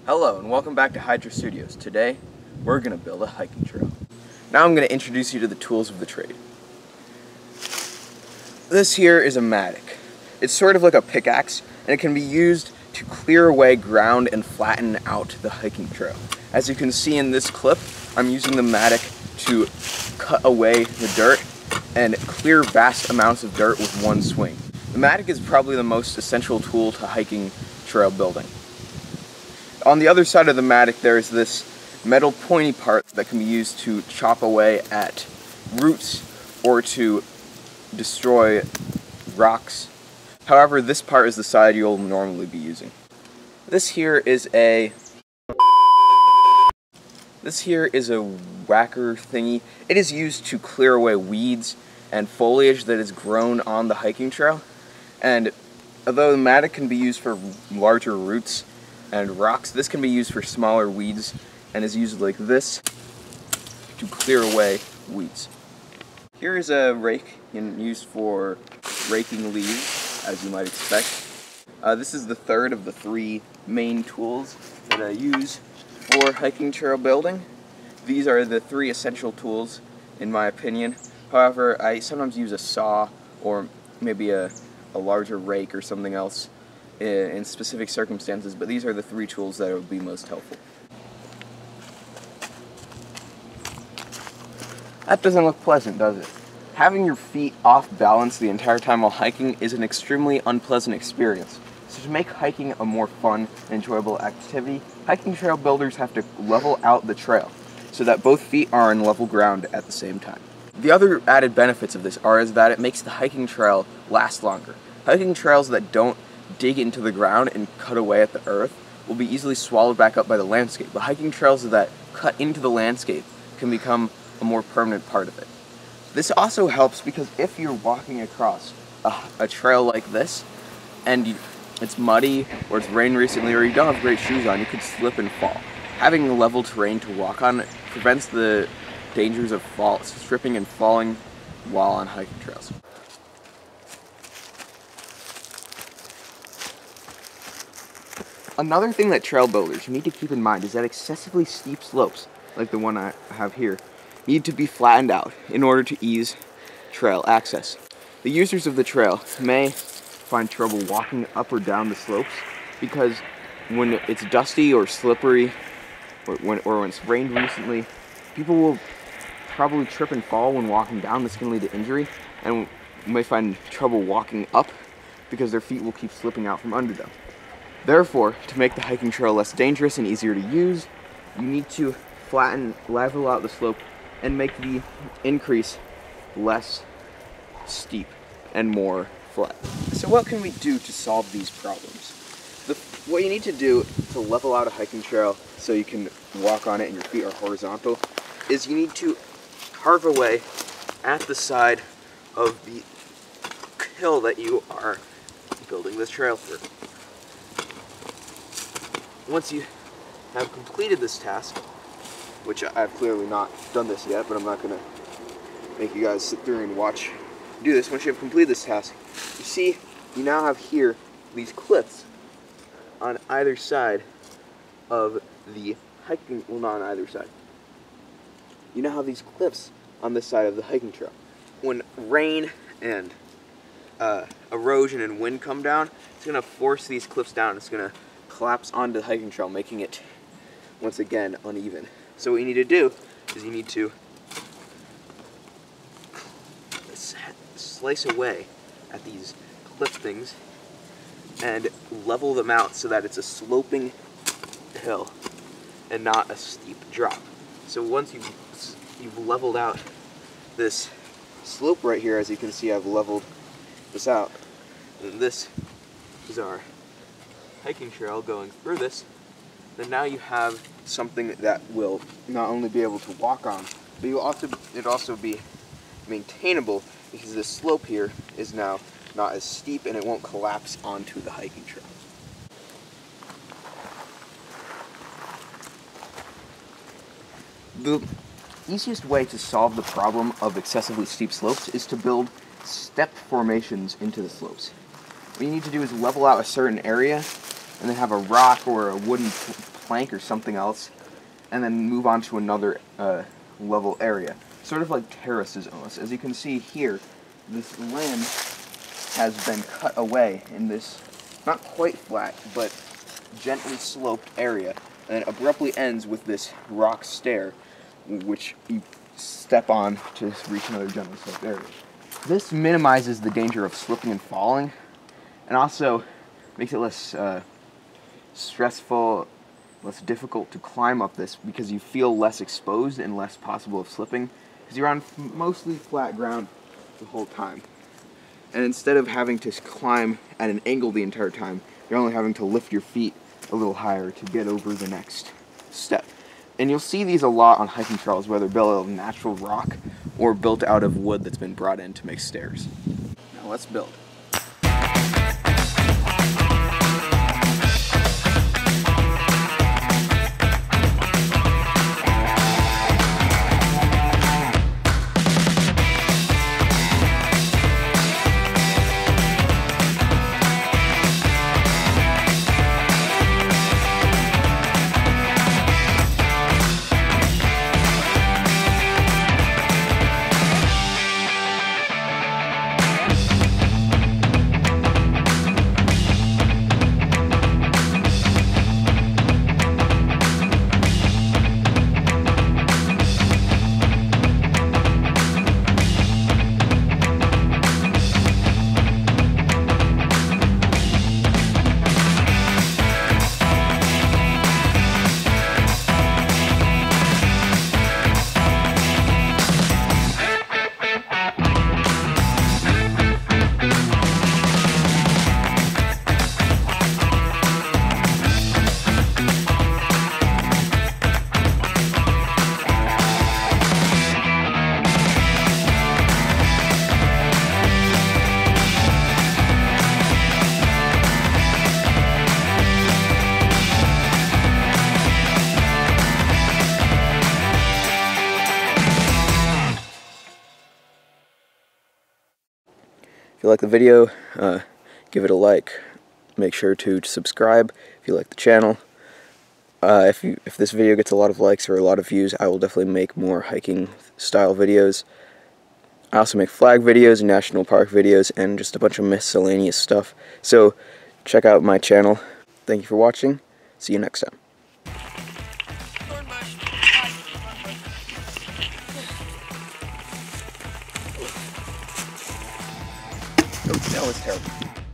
Hello and welcome back to Hydra Studios. Today, we're going to build a hiking trail. Now I'm going to introduce you to the tools of the trade. This here is a mattock. It's sort of like a pickaxe, and it can be used to clear away ground and flatten out the hiking trail. As you can see in this clip, I'm using the mattock to cut away the dirt and clear vast amounts of dirt with one swing. The mattock is probably the most essential tool to hiking trail building. On the other side of the mattock, there's this metal pointy part that can be used to chop away at roots or to destroy rocks. However, this part is the side you'll normally be using. This here is a whacker thingy. It is used to clear away weeds and foliage that is grown on the hiking trail. And although the mattock can be used for larger roots and rocks, this can be used for smaller weeds and is used like this to clear away weeds. Here is a rake used for raking leaves, as you might expect. This is the third of the three main tools that I use for hiking trail building. These are the three essential tools in my opinion. However, I sometimes use a saw or maybe a larger rake or something else in specific circumstances, but these are the three tools that would be most helpful. That doesn't look pleasant, does it? Having your feet off balance the entire time while hiking is an extremely unpleasant experience. So to make hiking a more fun and enjoyable activity, hiking trail builders have to level out the trail so that both feet are on level ground at the same time. The other added benefits of this is that it makes the hiking trail last longer. Hiking trails that don't dig into the ground and cut away at the earth will be easily swallowed back up by the landscape, but hiking trails that cut into the landscape can become a more permanent part of it. This also helps because if you're walking across a trail like this and it's muddy or it's rained recently or you don't have great shoes on, you could slip and fall. Having a level terrain to walk on prevents the dangers of tripping and falling while on hiking trails. Another thing that trail builders need to keep in mind is that excessively steep slopes, like the one I have here, need to be flattened out in order to ease trail access. The users of the trail may find trouble walking up or down the slopes because when it's dusty or slippery or when it's rained recently, people will probably trip and fall when walking down. This can lead to injury, and may find trouble walking up because their feet will keep slipping out from under them. Therefore, to make the hiking trail less dangerous and easier to use, you need to level out the slope and make the increase less steep and more flat. So what can we do to solve these problems? What you need to do to level out a hiking trail so you can walk on it and your feet are horizontal is you need to carve away at the side of the hill that you are building this trail through. Once you have completed this task, which I've clearly not done this yet, but I'm not going to make you guys sit through and watch do this. Once you have completed this task, you see you now have here these cliffs on either side of the hiking, well, not on either side. You now have these cliffs on this side of the hiking trail. When rain and erosion and wind come down, it's going to force these cliffs down. It's going to collapse onto the hiking trail, making it once again uneven. So what you need to do is you need to slice away at these cliff things and level them out so that it's a sloping hill and not a steep drop. So once you've leveled out this slope right here, as you can see I've leveled this out, and this is our hiking trail going through this, then now you have something that will not only be able to walk on, but it'll also be maintainable because this slope here is now not as steep and it won't collapse onto the hiking trail. The easiest way to solve the problem of excessively steep slopes is to build step formations into the slopes. What you need to do is level out a certain area and then have a rock or a wooden plank or something else, and then move on to another level area. Sort of like terraces almost. As you can see here, this land has been cut away in this not quite flat, but gently sloped area, and it abruptly ends with this rock stair, which you step on to reach another gently sloped area. This minimizes the danger of slipping and falling, and also makes it less stressful, less difficult to climb up this, because you feel less exposed and less possible of slipping, because you're on mostly flat ground the whole time. And instead of having to climb at an angle the entire time, you're only having to lift your feet a little higher to get over the next step. And you'll see these a lot on hiking trails, whether built out of natural rock or built out of wood that's been brought in to make stairs. Now let's build. If you like the video, give it a like. Make sure to subscribe if you like the channel. If this video gets a lot of likes or a lot of views, I will definitely make more hiking style videos. I also make flag videos, national park videos, and just a bunch of miscellaneous stuff. So check out my channel. Thank you for watching. See you next time. That was terrible.